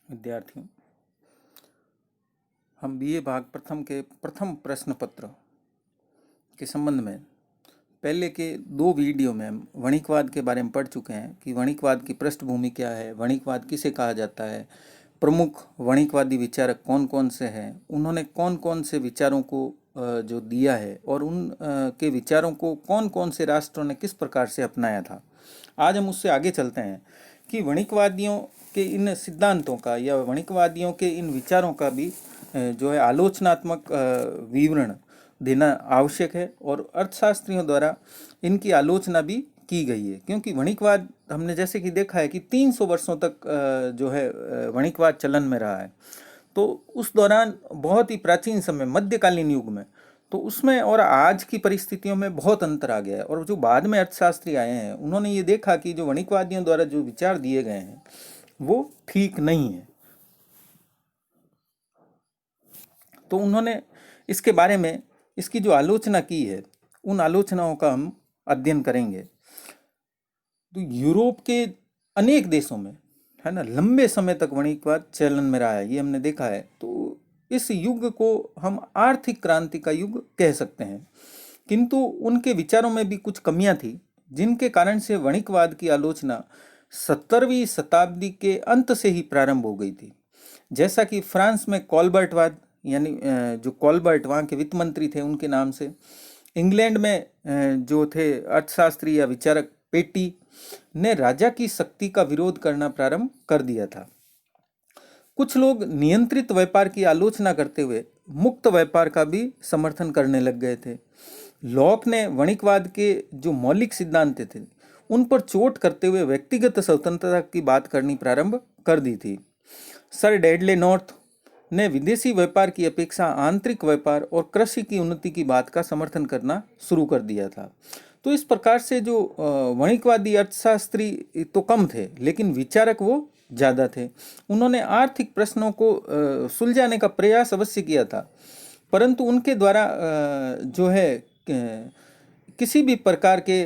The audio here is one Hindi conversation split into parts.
विद्यार्थियों, हम बीए भाग प्रथम के प्रथम प्रश्न पत्र के संबंध में पहले के 2 वीडियो में हम वणिकवाद के बारे में पढ़ चुके हैं कि वणिकवाद की पृष्ठभूमि क्या है, वणिकवाद किसे कहा जाता है, प्रमुख वणिकवादी विचारक कौन कौन से हैं, उन्होंने कौन कौन से विचारों को जो दिया है और उन के विचारों को कौन कौन से राष्ट्रों ने किस प्रकार से अपनाया था। आज हम उससे आगे चलते हैं कि वणिकवादियों के इन सिद्धांतों का या वणिकवादियों के इन विचारों का भी जो है आलोचनात्मक विवरण देना आवश्यक है और अर्थशास्त्रियों द्वारा इनकी आलोचना भी की गई है, क्योंकि वणिकवाद हमने जैसे कि देखा है कि 300 वर्षों तक जो है वणिकवाद चलन में रहा है। तो उस दौरान बहुत ही प्राचीन समय मध्यकालीन युग में तो उसमें और आज की परिस्थितियों में बहुत अंतर आ गया है। और जो बाद में अर्थशास्त्री आए हैं उन्होंने ये देखा कि जो वणिकवादियों द्वारा जो विचार दिए गए हैं वो ठीक नहीं है। तो उन्होंने इसके बारे में इसकी जो आलोचना की है उन आलोचनाओं का हम अध्ययन करेंगे। तो यूरोप के अनेक देशों में है ना लंबे समय तक वणिकवाद चलन में रहा है, ये हमने देखा है। तो इस युग को हम आर्थिक क्रांति का युग कह सकते हैं, किंतु उनके विचारों में भी कुछ कमियां थी जिनके कारण से वणिकवाद की आलोचना 17वीं शताब्दी के अंत से ही प्रारंभ हो गई थी। जैसा कि फ्रांस में कॉलबर्टवाद यानी जो कॉलबर्ट वहाँ के वित्त मंत्री थे उनके नाम से, इंग्लैंड में जो थे अर्थशास्त्री या विचारक पेटी ने राजा की शक्ति का विरोध करना प्रारंभ कर दिया था। कुछ लोग नियंत्रित व्यापार की आलोचना करते हुए मुक्त व्यापार का भी समर्थन करने लग गए थे। लॉक ने वणिकवाद के जो मौलिक सिद्धांत थे उन पर चोट करते हुए व्यक्तिगत स्वतंत्रता की बात करनी प्रारंभ कर दी थी। सर डैडले नॉर्थ ने विदेशी व्यापार की अपेक्षा आंतरिक व्यापार और कृषि की उन्नति की बात का समर्थन करना शुरू कर दिया था। तो इस प्रकार से जो वणिकवादी अर्थशास्त्री तो कम थे लेकिन विचारक वो ज़्यादा थे। उन्होंने आर्थिक प्रश्नों को सुलझाने का प्रयास अवश्य किया था, परंतु उनके द्वारा जो है किसी भी प्रकार के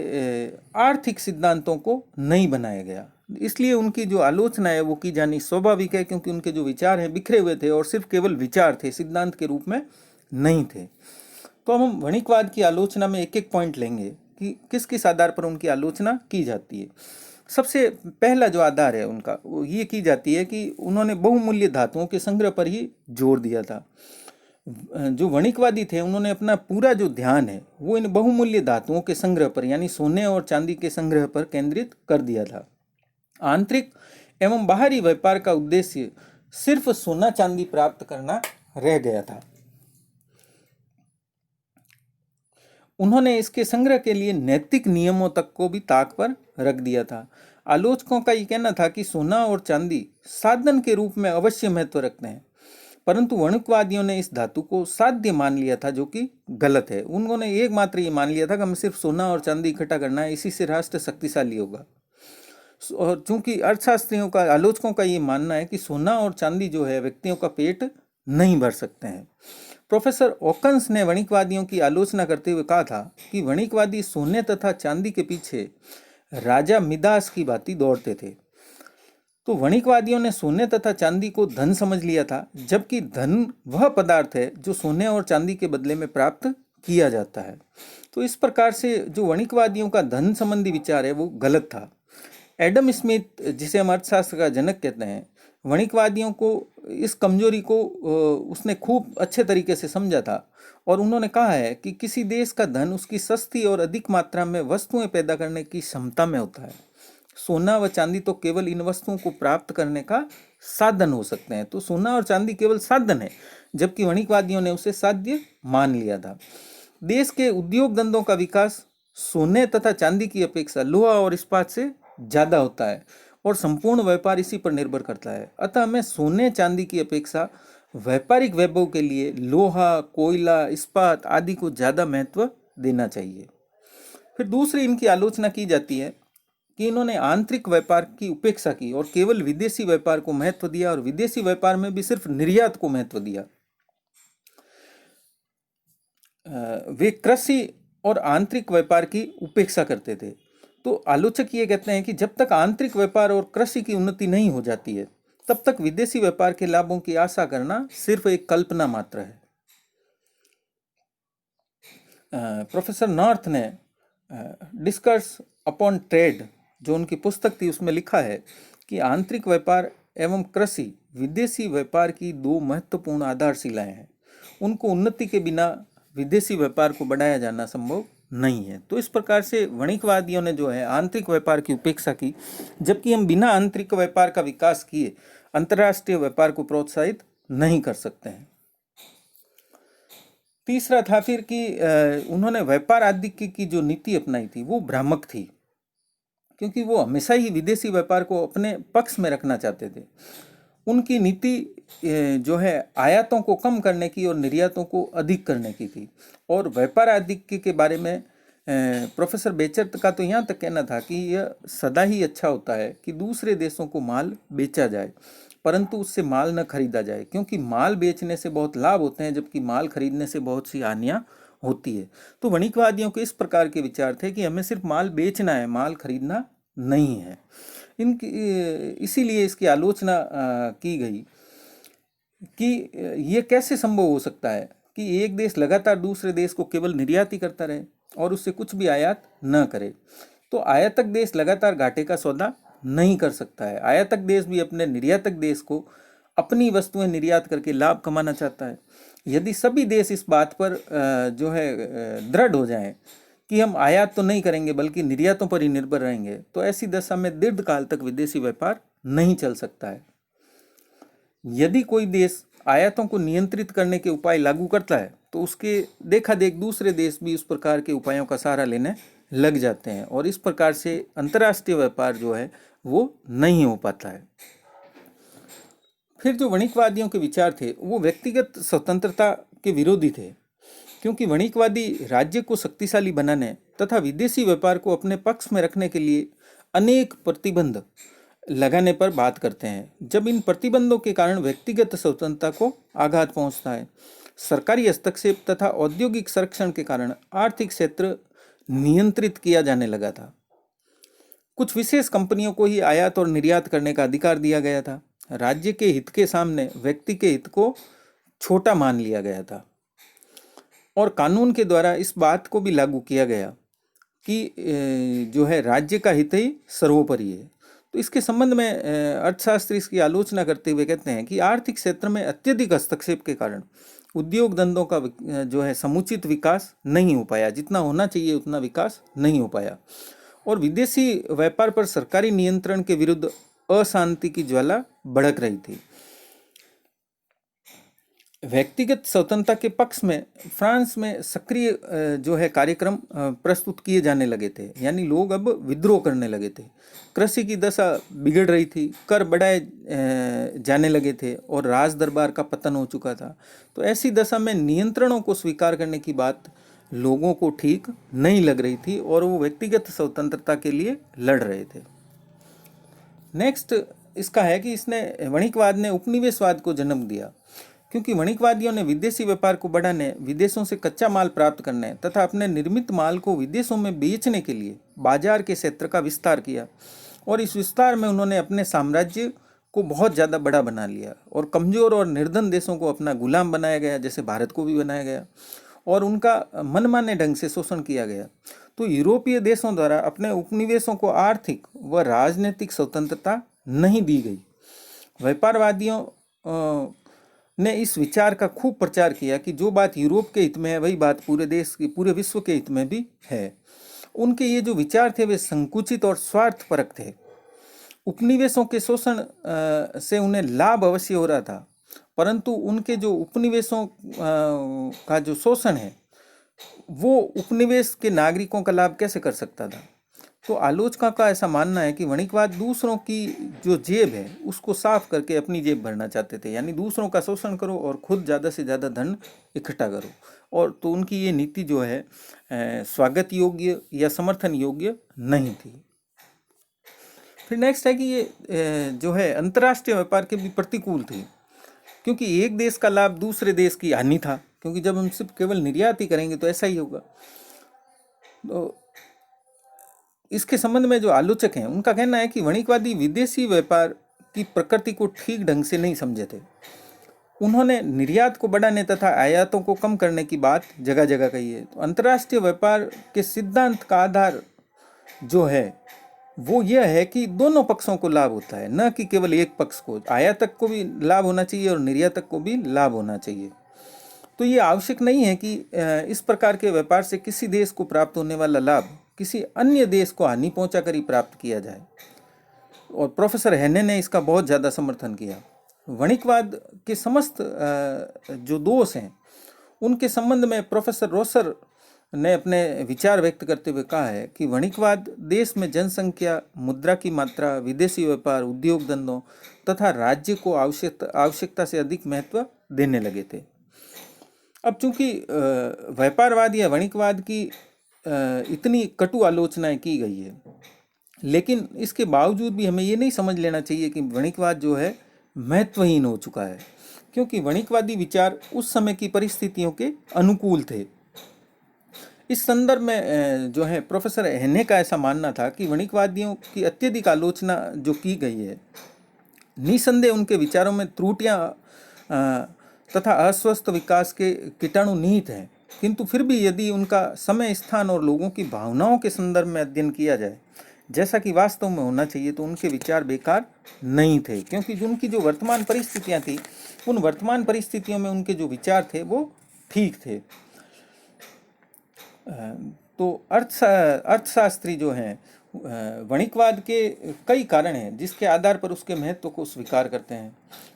आर्थिक सिद्धांतों को नहीं बनाया गया। इसलिए उनकी जो आलोचना है वो की जानी स्वाभाविक है, क्योंकि उनके जो विचार हैं बिखरे हुए थे और सिर्फ केवल विचार थे, सिद्धांत के रूप में नहीं थे। तो हम वणिकवाद की आलोचना में एक एक पॉइंट लेंगे कि किस किस आधार पर उनकी आलोचना की जाती है। सबसे पहला जो आधार है उनका वो ये की जाती है कि उन्होंने बहुमूल्य धातुओं के संग्रह पर ही जोर दिया था। जो वणिकवादी थे उन्होंने अपना पूरा जो ध्यान है वो इन बहुमूल्य धातुओं के संग्रह पर यानी सोने और चांदी के संग्रह पर केंद्रित कर दिया था। आंतरिक एवं बाहरी व्यापार का उद्देश्य सिर्फ सोना चांदी प्राप्त करना रह गया था। उन्होंने इसके संग्रह के लिए नैतिक नियमों तक को भी ताक पर रख दिया था। आलोचकों का ये कहना था कि सोना और चांदी साधन के रूप में अवश्य महत्व रखते हैं, परंतु वणिकवादियों ने इस धातु को साध्य मान लिया था, जो कि गलत है। उन्होंने एकमात्र ये मान लिया था कि हमें सिर्फ सोना और चांदी इकट्ठा करना है, इसी से राष्ट्र शक्तिशाली होगा। और चूंकि अर्थशास्त्रियों का आलोचकों का ये मानना है कि सोना और चांदी जो है व्यक्तियों का पेट नहीं भर सकते हैं। प्रोफेसर ओकन्स ने वणिकवादियों की आलोचना करते हुए कहा था कि वणिकवादी सोने तथा चांदी के पीछे राजा मिदास की भांति दौड़ते थे। तो वणिकवादियों ने सोने तथा चांदी को धन समझ लिया था, जबकि धन वह पदार्थ है जो सोने और चांदी के बदले में प्राप्त किया जाता है। तो इस प्रकार से जो वणिकवादियों का धन संबंधी विचार है वो गलत था। एडम स्मिथ, जिसे हम अर्थशास्त्र का जनक कहते हैं, वणिकवादियों को इस कमजोरी को उसने खूब अच्छे तरीके से समझा था और उन्होंने कहा है कि किसी देश का धन उसकी सस्ती और अधिक मात्रा में वस्तुएं पैदा करने की क्षमता में होता है। सोना व चांदी तो केवल इन वस्तुओं को प्राप्त करने का साधन हो सकते हैं। तो सोना और चांदी केवल साधन है, जबकि वणिकवादियों ने उसे साध्य मान लिया था। देश के उद्योग धंधों का विकास सोने तथा चांदी की अपेक्षा लोहा और इस्पात से ज्यादा होता है और संपूर्ण व्यापार इसी पर निर्भर करता है। अतः हमें सोने चांदी की अपेक्षा व्यापारिक वैभव के लिए लोहा, कोयला, इस्पात आदि को ज्यादा महत्व देना चाहिए। फिर दूसरी इनकी आलोचना की जाती है कि इन्होंने आंतरिक व्यापार की उपेक्षा की और केवल विदेशी व्यापार को महत्व दिया, और विदेशी व्यापार में भी सिर्फ निर्यात को महत्व दिया। वे कृषि और आंतरिक व्यापार की उपेक्षा करते थे। तो आलोचक ये कहते हैं कि जब तक आंतरिक व्यापार और कृषि की उन्नति नहीं हो जाती है तब तक विदेशी व्यापार के लाभों की आशा करना सिर्फ एक कल्पना मात्र है। प्रोफेसर नॉर्थ ने डिस्कस अपॉन ट्रेड जो उनकी पुस्तक थी उसमें लिखा है कि आंतरिक व्यापार एवं कृषि विदेशी व्यापार की दो महत्वपूर्ण आधारशिलाएं हैं। उनको उन्नति के बिना विदेशी व्यापार को बढ़ाया जाना संभव नहीं है। तो इस प्रकार से वणिकवादियों ने जो है आंतरिक व्यापार की उपेक्षा की, जबकि हम बिना आंतरिक व्यापार का विकास किए अंतर्राष्ट्रीय व्यापार को प्रोत्साहित नहीं कर सकते हैं। तीसरा था फिर कि उन्होंने व्यापार आधिक्य की जो नीति अपनाई थी वो भ्रामक थी, क्योंकि वो हमेशा ही विदेशी व्यापार को अपने पक्ष में रखना चाहते थे। उनकी नीति जो है आयातों को कम करने की और निर्यातों को अधिक करने की थी। और व्यापार आधिक्य के बारे में प्रोफेसर बेचर का तो यहाँ तक कहना था कि यह सदा ही अच्छा होता है कि दूसरे देशों को माल बेचा जाए, परंतु उससे माल न खरीदा जाए, क्योंकि माल बेचने से बहुत लाभ होते हैं जबकि माल खरीदने से बहुत सी हानियाँ होती है। तो वणिकवादियों के इस प्रकार के विचार थे कि हमें सिर्फ माल बेचना है, माल खरीदना नहीं है। इनकी इसीलिए इसकी आलोचना की गई कि ये कैसे संभव हो सकता है कि एक देश लगातार दूसरे देश को केवल निर्यात ही करता रहे और उससे कुछ भी आयात न करे। तो आयातक देश लगातार घाटे का सौदा नहीं कर सकता है। आयातक देश भी अपने निर्यातक देश को अपनी वस्तुएं निर्यात करके लाभ कमाना चाहता है। यदि सभी देश इस बात पर जो है दृढ़ हो जाएं कि हम आयात तो नहीं करेंगे बल्कि निर्यातों पर ही निर्भर रहेंगे, तो ऐसी दशा में दीर्घ काल तक विदेशी व्यापार नहीं चल सकता है। यदि कोई देश आयातों को नियंत्रित करने के उपाय लागू करता है तो उसके देखा देख दूसरे देश भी उस प्रकार के उपायों का सहारा लेने लग जाते हैं और इस प्रकार से अंतर्राष्ट्रीय व्यापार जो है वो नहीं हो पाता है। फिर जो वणिकवादियों के विचार थे वो व्यक्तिगत स्वतंत्रता के विरोधी थे, क्योंकि वणिकवादी राज्य को शक्तिशाली बनाने तथा विदेशी व्यापार को अपने पक्ष में रखने के लिए अनेक प्रतिबंध लगाने पर बात करते हैं। जब इन प्रतिबंधों के कारण व्यक्तिगत स्वतंत्रता को आघात पहुंचता है, सरकारी हस्तक्षेप तथा औद्योगिक संरक्षण के कारण आर्थिक क्षेत्र नियंत्रित किया जाने लगा था। कुछ विशेष कंपनियों को ही आयात और निर्यात करने का अधिकार दिया गया था। राज्य के हित के सामने व्यक्ति के हित को छोटा मान लिया गया था और कानून के द्वारा इस बात को भी लागू किया गया कि जो है राज्य का हित ही सर्वोपरि है। तो इसके संबंध में अर्थशास्त्री इसकी आलोचना करते हुए कहते हैं कि आर्थिक क्षेत्र में अत्यधिक हस्तक्षेप के कारण उद्योग धंधों का जो है समुचित विकास नहीं हो पाया, जितना होना चाहिए उतना विकास नहीं हो पाया और विदेशी व्यापार पर सरकारी नियंत्रण के विरुद्ध अशांति की ज्वाला भड़क रही थी। व्यक्तिगत स्वतंत्रता के पक्ष में फ्रांस में सक्रिय जो है कार्यक्रम प्रस्तुत किए जाने लगे थे, यानी लोग अब विद्रोह करने लगे थे। कृषि की दशा बिगड़ रही थी, कर बढ़ाए जाने लगे थे और राज दरबार का पतन हो चुका था। तो ऐसी दशा में नियंत्रणों को स्वीकार करने की बात लोगों को ठीक नहीं लग रही थी और वो व्यक्तिगत स्वतंत्रता के लिए लड़ रहे थे। नेक्स्ट इसका है कि इसने वणिकवाद ने उपनिवेशवाद को जन्म दिया, क्योंकि वणिकवादियों ने विदेशी व्यापार को बढ़ाने, विदेशों से कच्चा माल प्राप्त करने तथा अपने निर्मित माल को विदेशों में बेचने के लिए बाजार के क्षेत्र का विस्तार किया और इस विस्तार में उन्होंने अपने साम्राज्य को बहुत ज़्यादा बड़ा बना लिया और कमज़ोर और निर्धन देशों को अपना गुलाम बनाया गया, जैसे भारत को भी बनाया गया, और उनका मनमाने ढंग से शोषण किया गया। तो यूरोपीय देशों द्वारा अपने उपनिवेशों को आर्थिक व राजनीतिक स्वतंत्रता नहीं दी गई। व्यापारवादियों ने इस विचार का खूब प्रचार किया कि जो बात यूरोप के हित में है वही बात पूरे देश की, पूरे विश्व के हित में भी है। उनके ये जो विचार थे वे संकुचित और स्वार्थपरक थे। उपनिवेशों के शोषण से उन्हें लाभ अवश्य हो रहा था, परंतु उनके जो उपनिवेशों का जो शोषण है वो उपनिवेश के नागरिकों का लाभ कैसे कर सकता था। तो आलोचकों का ऐसा मानना है कि वणिकवाद दूसरों की जो जेब है उसको साफ करके अपनी जेब भरना चाहते थे, यानी दूसरों का शोषण करो और खुद ज़्यादा से ज़्यादा धन इकट्ठा करो। और तो उनकी ये नीति जो है स्वागत योग्य या समर्थन योग्य नहीं थी। फिर नेक्स्ट है कि ये जो है अंतर्राष्ट्रीय व्यापार के भी प्रतिकूल थी, क्योंकि एक देश का लाभ दूसरे देश की हानि था, क्योंकि जब हम सिर्फ केवल निर्यात ही करेंगे तो ऐसा ही होगा। तो इसके संबंध में जो आलोचक हैं उनका कहना है कि वणिकवादी विदेशी व्यापार की प्रकृति को ठीक ढंग से नहीं समझे थे। उन्होंने निर्यात को बढ़ाने तथा आयातों को कम करने की बात जगह जगह कही है। तो अंतर्राष्ट्रीय व्यापार के सिद्धांत का आधार जो है वो यह है कि दोनों पक्षों को लाभ होता है, न कि केवल एक पक्ष को। आयातक को भी लाभ होना चाहिए और निर्यातक को भी लाभ होना चाहिए। तो ये आवश्यक नहीं है कि इस प्रकार के व्यापार से किसी देश को प्राप्त होने वाला लाभ किसी अन्य देश को हानि पहुंचाकर ही प्राप्त किया जाए। और प्रोफेसर हेने ने इसका बहुत ज़्यादा समर्थन किया। वणिकवाद के समस्त जो दोष हैं उनके संबंध में प्रोफेसर रोसर ने अपने विचार व्यक्त करते हुए कहा है कि वणिकवाद देश में जनसंख्या, मुद्रा की मात्रा, विदेशी व्यापार, उद्योग धंधों तथा राज्य को आवश्यकता से अधिक महत्व देने लगे थे। अब चूंकि व्यापारवाद या वणिकवाद की इतनी कटु आलोचनाएं की गई है, लेकिन इसके बावजूद भी हमें ये नहीं समझ लेना चाहिए कि वणिकवाद जो है महत्वहीन हो चुका है, क्योंकि वणिकवादी विचार उस समय की परिस्थितियों के अनुकूल थे। इस संदर्भ में जो है प्रोफेसर हेने का ऐसा मानना था कि वणिकवादियों की अत्यधिक आलोचना जो की गई है, निसंदेह उनके विचारों में त्रुटियां तथा अस्वस्थ विकास के कीटाणु निहित हैं, किंतु फिर भी यदि उनका समय, स्थान और लोगों की भावनाओं के संदर्भ में अध्ययन किया जाए जैसा कि वास्तव में होना चाहिए, तो उनके विचार बेकार नहीं थे, क्योंकि उनकी जो वर्तमान परिस्थितियां थी उन वर्तमान परिस्थितियों में उनके जो विचार थे वो ठीक थे। तो अर्थशास्त्री जो हैं वणिकवाद के कई कारण हैं जिसके आधार पर उसके महत्व को स्वीकार करते हैं,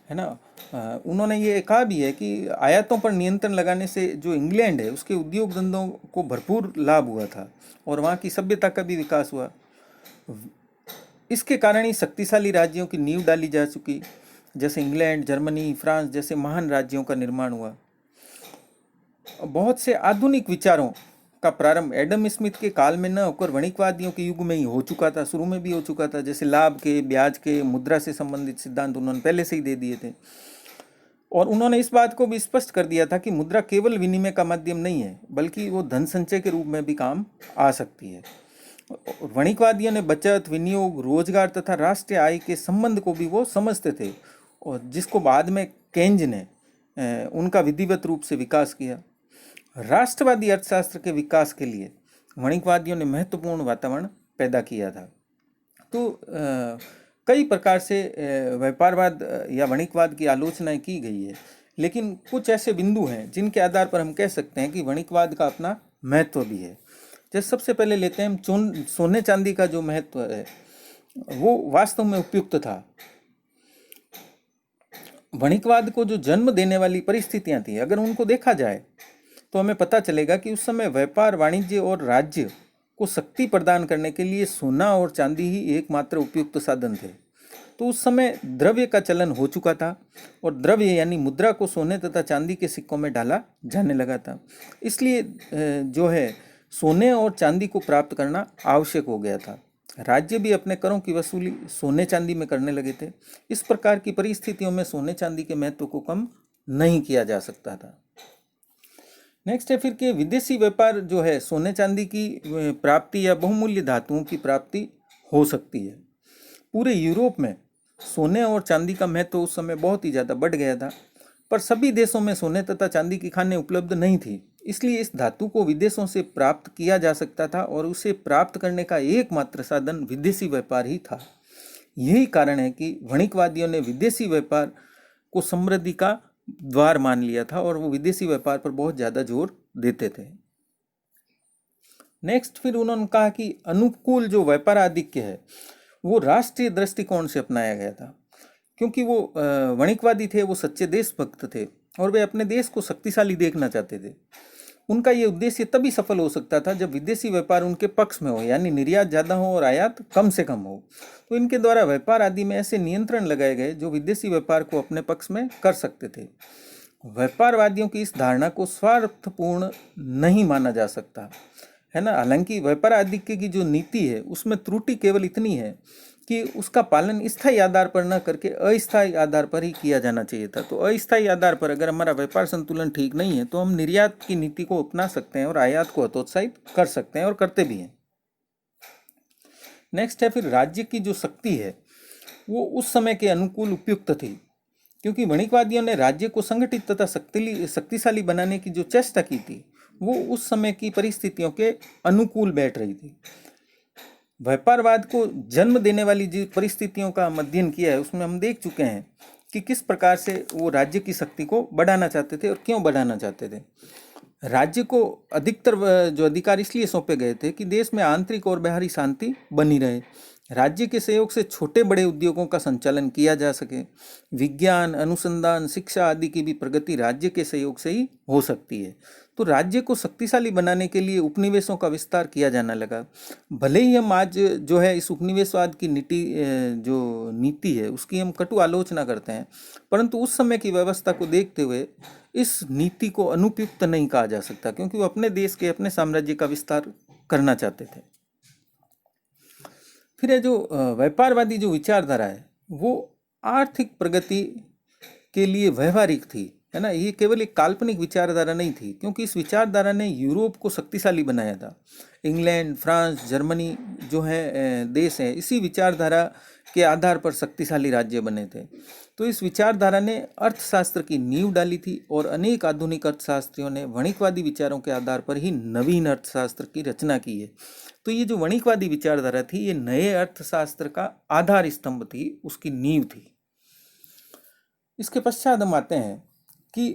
है ना। उन्होंने ये कहा भी है कि आयातों पर नियंत्रण लगाने से जो इंग्लैंड है उसके उद्योग धंधों को भरपूर लाभ हुआ था और वहाँ की सभ्यता का भी विकास हुआ। इसके कारण ही शक्तिशाली राज्यों की नींव डाली जा चुकी, जैसे इंग्लैंड, जर्मनी, फ्रांस जैसे महान राज्यों का निर्माण हुआ। बहुत से आधुनिक विचारों का प्रारंभ एडम स्मिथ के काल में न होकर वणिकवादियों के युग में ही हो चुका था, शुरू में भी हो चुका था। जैसे लाभ के, ब्याज के, मुद्रा से संबंधित सिद्धांत उन्होंने पहले से ही दे दिए थे। और उन्होंने इस बात को भी स्पष्ट कर दिया था कि मुद्रा केवल विनिमय का माध्यम नहीं है, बल्कि वो धन संचय के रूप में भी काम आ सकती है। वणिकवादियों ने बचत, विनियोग, रोजगार तथा राष्ट्रीय आय के संबंध को भी वो समझते थे, और जिसको बाद में केन्ज ने उनका विधिवत रूप से विकास किया। राष्ट्रवादी अर्थशास्त्र के विकास के लिए वणिकवादियों ने महत्वपूर्ण वातावरण पैदा किया था। तो कई प्रकार से व्यापारवाद या वणिकवाद की आलोचनाएं की गई है, लेकिन कुछ ऐसे बिंदु हैं जिनके आधार पर हम कह सकते हैं कि वणिकवाद का अपना महत्व भी है। जैसे सबसे पहले लेते हैं हम सोने चांदी का जो महत्व है वो वास्तव में उपयुक्त था। वणिकवाद को जो जन्म देने वाली परिस्थितियां थी, अगर उनको देखा जाए तो हमें पता चलेगा कि उस समय व्यापार, वाणिज्य और राज्य को शक्ति प्रदान करने के लिए सोना और चांदी ही एकमात्र उपयुक्त साधन थे। तो उस समय द्रव्य का चलन हो चुका था और द्रव्य यानी मुद्रा को सोने तथा चांदी के सिक्कों में डाला जाने लगा था। इसलिए जो है सोने और चांदी को प्राप्त करना आवश्यक हो गया था। राज्य भी अपने करों की वसूली सोने चांदी में करने लगे थे। इस प्रकार की परिस्थितियों में सोने चांदी के महत्व को कम नहीं किया जा सकता था। नेक्स्ट है फिर कि विदेशी व्यापार जो है सोने चांदी की प्राप्ति या बहुमूल्य धातुओं की प्राप्ति हो सकती है। पूरे यूरोप में सोने और चांदी का महत्व उस समय बहुत ही ज़्यादा बढ़ गया था, पर सभी देशों में सोने तथा चांदी की खानें उपलब्ध नहीं थी। इसलिए इस धातु को विदेशों से प्राप्त किया जा सकता था और उसे प्राप्त करने का एकमात्र साधन विदेशी व्यापार ही था। यही कारण है कि वणिकवादियों ने विदेशी व्यापार को समृद्धि का द्वार मान लिया था और वो विदेशी व्यापार पर बहुत ज़्यादा जोर देते थे। नेक्स्ट फिर उन्होंने कहा कि अनुकूल जो व्यापार आधिक्य है वो राष्ट्रीय दृष्टिकोण से अपनाया गया था, क्योंकि वो वणिकवादी थे, वो सच्चे देशभक्त थे और वे अपने देश को शक्तिशाली देखना चाहते थे। उनका ये उद्देश्य तभी सफल हो सकता था जब विदेशी व्यापार उनके पक्ष में हो, यानी निर्यात ज़्यादा हो और आयात कम से कम हो। तो इनके द्वारा व्यापार आदि में ऐसे नियंत्रण लगाए गए जो विदेशी व्यापार को अपने पक्ष में कर सकते थे। व्यापारवादियों की इस धारणा को स्वार्थपूर्ण नहीं माना जा सकता, है ना। हालांकि व्यापार आधिक्य की जो नीति है उसमें त्रुटि केवल इतनी है कि उसका पालन स्थायी आधार पर न करके अस्थायी आधार पर ही किया जाना चाहिए था। तो अस्थायी आधार पर अगर हमारा व्यापार संतुलन ठीक नहीं है तो हम निर्यात की नीति को अपना सकते हैं और आयात को हतोत्साहित कर सकते हैं और करते भी हैं। नेक्स्ट है फिर राज्य की जो शक्ति है वो उस समय के अनुकूल उपयुक्त थी, क्योंकि वणिकवादियों ने राज्य को संगठित तथा शक्तिशाली बनाने की जो चेष्टा की थी वो उस समय की परिस्थितियों के अनुकूल बैठ रही थी। व्यापारवाद को जन्म देने वाली जो परिस्थितियों का हम अध्ययन किया है उसमें हम देख चुके हैं कि किस प्रकार से वो राज्य की शक्ति को बढ़ाना चाहते थे और क्यों बढ़ाना चाहते थे। राज्य को अधिकतर जो अधिकार इसलिए सौंपे गए थे कि देश में आंतरिक और बाहरी शांति बनी रहे, राज्य के सहयोग से छोटे बड़े उद्योगों का संचालन किया जा सके, विज्ञान, अनुसंधान, शिक्षा आदि की भी प्रगति राज्य के सहयोग से ही हो सकती है। तो राज्य को शक्तिशाली बनाने के लिए उपनिवेशों का विस्तार किया जाने लगा। भले ही हम आज जो है इस उपनिवेशवाद की नीति है उसकी हम कटु आलोचना करते हैं, परंतु उस समय की व्यवस्था को देखते हुए इस नीति को अनुपयुक्त नहीं कहा जा सकता, क्योंकि वो अपने देश के अपने साम्राज्य का विस्तार करना चाहते थे। फिर ये जो व्यापारवादी जो विचारधारा है वो आर्थिक प्रगति के लिए व्यवहारिक थी, है ना। ये केवल एक काल्पनिक विचारधारा नहीं थी, क्योंकि इस विचारधारा ने यूरोप को शक्तिशाली बनाया था। इंग्लैंड, फ्रांस, जर्मनी जो है देश है, इसी विचारधारा के आधार पर शक्तिशाली राज्य बने थे। तो इस विचारधारा ने अर्थशास्त्र की नींव डाली थी और अनेक आधुनिक अर्थशास्त्रियों ने वणिकवादी विचारों के आधार पर ही नवीन अर्थशास्त्र की रचना की है। तो ये जो वणिकवादी विचारधारा थी ये नए अर्थशास्त्र का आधार स्तंभ थी, उसकी नींव थी। इसके पश्चात हम आते हैं कि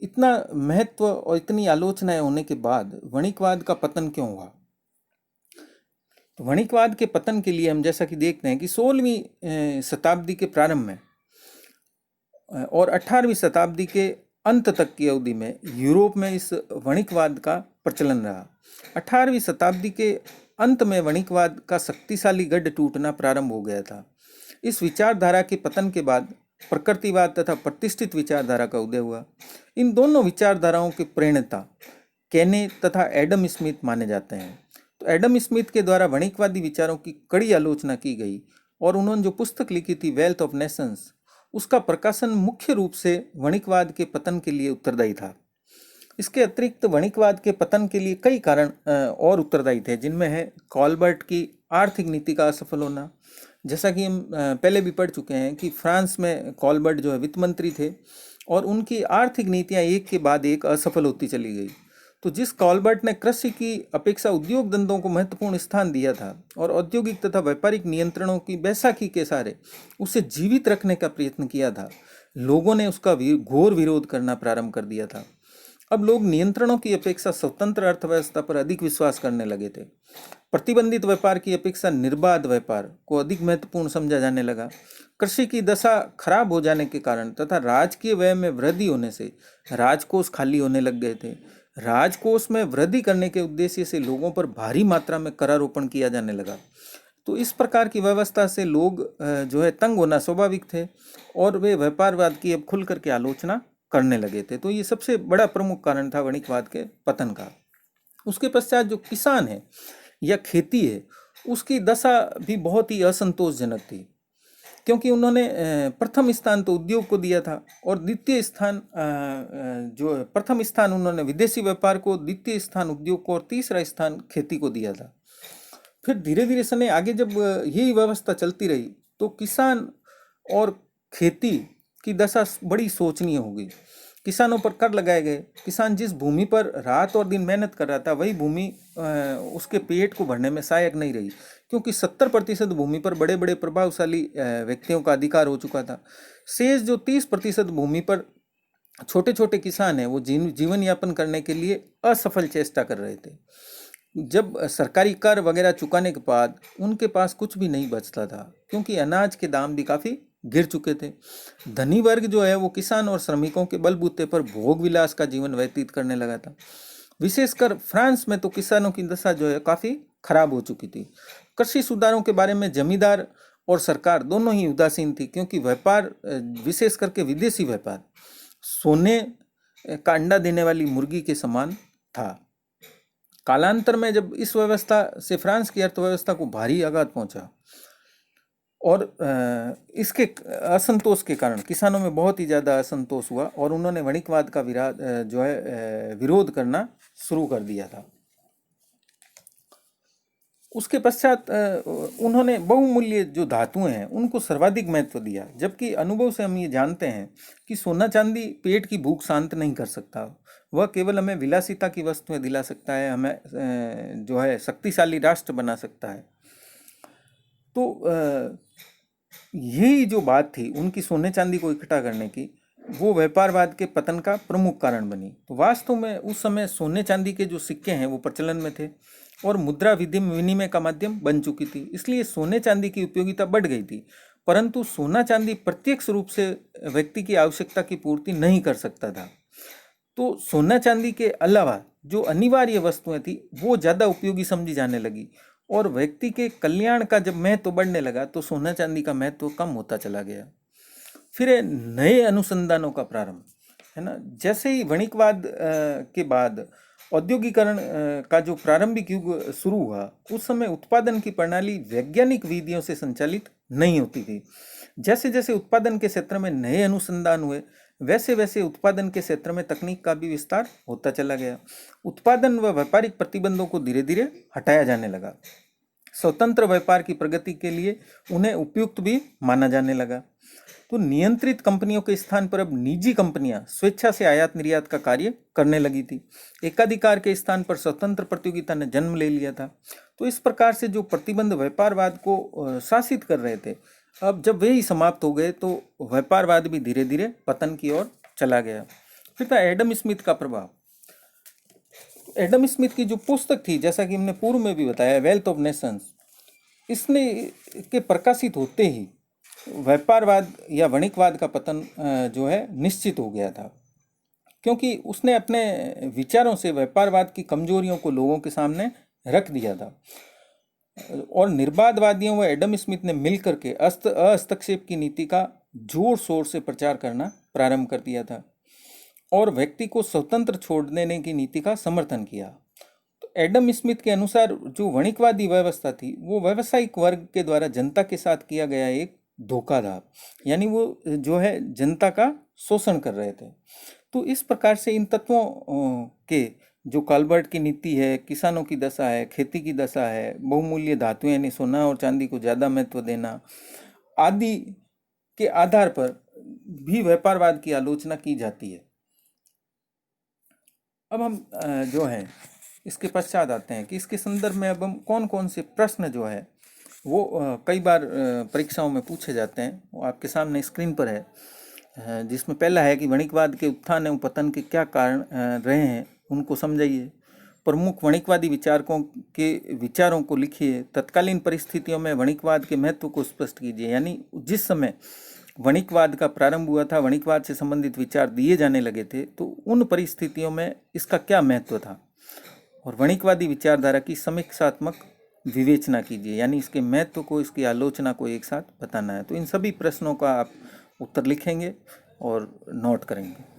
इतना महत्व और इतनी आलोचनाएं होने के बाद वणिकवाद का पतन क्यों हुआ। तो वणिकवाद के पतन के लिए हम जैसा कि देखते हैं कि 16वीं शताब्दी के प्रारंभ में और 18वीं शताब्दी के अंत तक की अवधि में यूरोप में इस वणिकवाद का प्रचलन रहा। 18वीं शताब्दी के अंत में वणिकवाद का शक्तिशाली गढ़ टूटना प्रारंभ हो गया था। इस विचारधारा के पतन के बाद प्रकृतिवाद तथा प्रतिष्ठित विचारधारा का उदय हुआ। इन दोनों विचारधाराओं के प्रणेता केने तथा एडम स्मिथ माने जाते हैं। तो एडम स्मिथ के द्वारा वणिकवादी विचारों की कड़ी आलोचना की गई और उन्होंने जो पुस्तक लिखी थी वेल्थ ऑफ नेशंस, उसका प्रकाशन मुख्य रूप से वणिकवाद के पतन के लिए उत्तरदायी था। इसके अतिरिक्त वणिकवाद के पतन के लिए कई कारण और उत्तरदायी थे, जिनमें है कॉलबर्ट की आर्थिक नीति का असफल होना। जैसा कि हम पहले भी पढ़ चुके हैं कि फ्रांस में कॉलबर्ट जो है वित्त मंत्री थे और उनकी आर्थिक नीतियां एक के बाद एक असफल होती चली गई। तो जिस कॉलबर्ट ने कृषि की अपेक्षा उद्योग धंधों को महत्वपूर्ण स्थान दिया था और औद्योगिक तथा व्यापारिक नियंत्रणों की बैसाखी के सहारे उसे जीवित रखने का प्रयत्न किया था, लोगों ने उसका घोर विरोध करना प्रारंभ कर दिया था। अब लोग नियंत्रणों की अपेक्षा स्वतंत्र अर्थव्यवस्था पर अधिक विश्वास करने लगे थे। प्रतिबंधित व्यापार की अपेक्षा निर्बाध व्यापार को अधिक महत्वपूर्ण समझा जाने लगा। कृषि की दशा खराब हो जाने के कारण तथा राजकीय व्यय में वृद्धि होने से राजकोष खाली होने लग गए थे। राजकोष में वृद्धि करने के उद्देश्य से लोगों पर भारी मात्रा में करारोपण किया जाने लगा। तो इस प्रकार की व्यवस्था से लोग जो है तंग होना स्वाभाविक थे और वे व्यापारवाद की अब खुल करके आलोचना करने लगे थे। तो ये सबसे बड़ा प्रमुख कारण था वणिकवाद के पतन का। उसके पश्चात जो किसान है या खेती है उसकी दशा भी बहुत ही असंतोषजनक थी, क्योंकि उन्होंने प्रथम स्थान तो उद्योग को दिया था और द्वितीय स्थान जो प्रथम स्थान उन्होंने विदेशी व्यापार को, द्वितीय स्थान उद्योग को और तीसरा स्थान खेती को दिया था। फिर धीरे धीरे समय आगे जब यही व्यवस्था चलती रही तो किसान और खेती की दशा बड़ी शोचनीय हो गई। किसानों पर कर लगाए गए। किसान जिस भूमि पर रात और दिन मेहनत कर रहा था वही भूमि उसके पेट को भरने में सहायक नहीं रही, क्योंकि 70% भूमि पर बड़े बड़े प्रभावशाली व्यक्तियों का अधिकार हो चुका था। शेष जो 30% भूमि पर छोटे छोटे किसान हैं वो जीवन यापन करने के लिए असफल चेष्टा कर रहे थे। जब सरकारी कर वगैरह चुकाने के बाद उनके पास कुछ भी नहीं बचता था, क्योंकि अनाज के दाम भी काफ़ी गिर चुके थे। धनी वर्ग जो है वो किसान और श्रमिकों के बलबूते पर भोग विलास का जीवन व्यतीत करने लगा था। विशेषकर फ्रांस में तो किसानों की दशा जो है काफ़ी खराब हो चुकी थी। कृषि सुधारों के बारे में जमींदार और सरकार दोनों ही उदासीन थी, क्योंकि व्यापार विशेष करके विदेशी व्यापार सोने का अंडा देने वाली मुर्गी के समान था। कालांतर में जब इस व्यवस्था से फ्रांस की अर्थव्यवस्था को भारी आघात पहुंचा और इसके असंतोष के कारण किसानों में बहुत ही ज़्यादा असंतोष हुआ और उन्होंने वणिकवाद का विरोध करना शुरू कर दिया था। उसके पश्चात उन्होंने बहुमूल्य जो धातुएं हैं उनको सर्वाधिक महत्व दिया, जबकि अनुभव से हम ये जानते हैं कि सोना चांदी पेट की भूख शांत नहीं कर सकता। वह केवल हमें विलासिता की वस्तुएं दिला सकता है, हमें जो है शक्तिशाली राष्ट्र बना सकता है। तो यही जो बात थी उनकी सोने चांदी को इकट्ठा करने की, वो व्यापारवाद के पतन का प्रमुख कारण बनी। तो वास्तव में उस समय सोने चांदी के जो सिक्के हैं वो प्रचलन में थे और मुद्रा विनिमय का माध्यम बन चुकी थी, इसलिए सोने चांदी की उपयोगिता बढ़ गई थी। परंतु सोना चांदी प्रत्यक्ष रूप से व्यक्ति की आवश्यकता की पूर्ति नहीं कर सकता था। तो सोना चांदी के अलावा जो अनिवार्य वस्तुएं थी वो ज़्यादा उपयोगी समझी जाने लगी, और व्यक्ति के कल्याण का जब महत्व बढ़ने लगा तो सोना चांदी का महत्व कम होता चला गया। फिर नए अनुसंधानों का प्रारंभ, है ना। जैसे ही वणिकवाद के बाद औद्योगिकरण का जो प्रारंभिक युग शुरू हुआ, उस समय उत्पादन की प्रणाली वैज्ञानिक विधियों से संचालित नहीं होती थी। जैसे जैसे उत्पादन के क्षेत्र में नए अनुसंधान हुए, वैसे वैसे उत्पादन के क्षेत्र में तकनीक का भी विस्तार होता चला गया। उत्पादन व व्यापारिक प्रतिबंधों को धीरे धीरे हटाया जाने लगा। स्वतंत्र व्यापार की प्रगति के लिए उन्हें उपयुक्त भी माना जाने लगा। तो नियंत्रित कंपनियों के स्थान पर अब निजी कंपनियां स्वेच्छा से आयात निर्यात का कार्य करने लगी थी। एकाधिकार के स्थान पर स्वतंत्र प्रतियोगिता ने जन्म ले लिया था। तो इस प्रकार से जो प्रतिबंध व्यापारवाद को शासित कर रहे थे, अब जब वे ही समाप्त हो गए तो व्यापारवाद भी धीरे धीरे पतन की ओर चला गया। फिर था एडम स्मिथ का प्रभाव। एडम स्मिथ की जो पुस्तक थी, जैसा कि हमने पूर्व में भी बताया, वेल्थ ऑफ नेशंस, इसने के प्रकाशित होते ही व्यापारवाद या वणिकवाद का पतन जो है निश्चित हो गया था, क्योंकि उसने अपने विचारों से व्यापारवाद की कमजोरियों को लोगों के सामने रख दिया था। और निर्बाधवादियों व एडम स्मिथ ने मिलकर के हस्तक्षेप की नीति का जोर शोर से प्रचार करना प्रारंभ कर दिया था और व्यक्ति को स्वतंत्र छोड़ देने की नीति का समर्थन किया। तो एडम स्मिथ के अनुसार जो वणिकवादी व्यवस्था थी वो व्यावसायिक वर्ग के द्वारा जनता के साथ किया गया एक धोखा था, यानी वो जो है जनता का शोषण कर रहे थे। तो इस प्रकार से इन तत्वों के जो काल्बर्ट की नीति है, किसानों की दशा है, खेती की दशा है, बहुमूल्य धातुएं यानी सोना और चांदी को ज़्यादा महत्व देना आदि के आधार पर भी व्यापारवाद की आलोचना की जाती है। अब हम जो है इसके पश्चात आते हैं कि इसके संदर्भ में अब हम कौन कौन से प्रश्न जो है वो कई बार परीक्षाओं में पूछे जाते हैं, वो आपके सामने स्क्रीन पर है, जिसमें पहला है कि वणिकवाद के उत्थान एवं पतन के क्या कारण रहे हैं उनको समझाइए। प्रमुख वणिकवादी विचारकों के विचारों को लिखिए। तत्कालीन परिस्थितियों में वणिकवाद के महत्व को स्पष्ट कीजिए, यानी जिस समय वणिकवाद का प्रारंभ हुआ था, वणिकवाद से संबंधित विचार दिए जाने लगे थे, तो उन परिस्थितियों में इसका क्या महत्व था। और वणिकवादी विचारधारा की समीक्षात्मक विवेचना कीजिए, यानी इसके महत्व को, इसकी आलोचना को एक साथ बताना है। तो इन सभी प्रश्नों का आप उत्तर लिखेंगे और नोट करेंगे।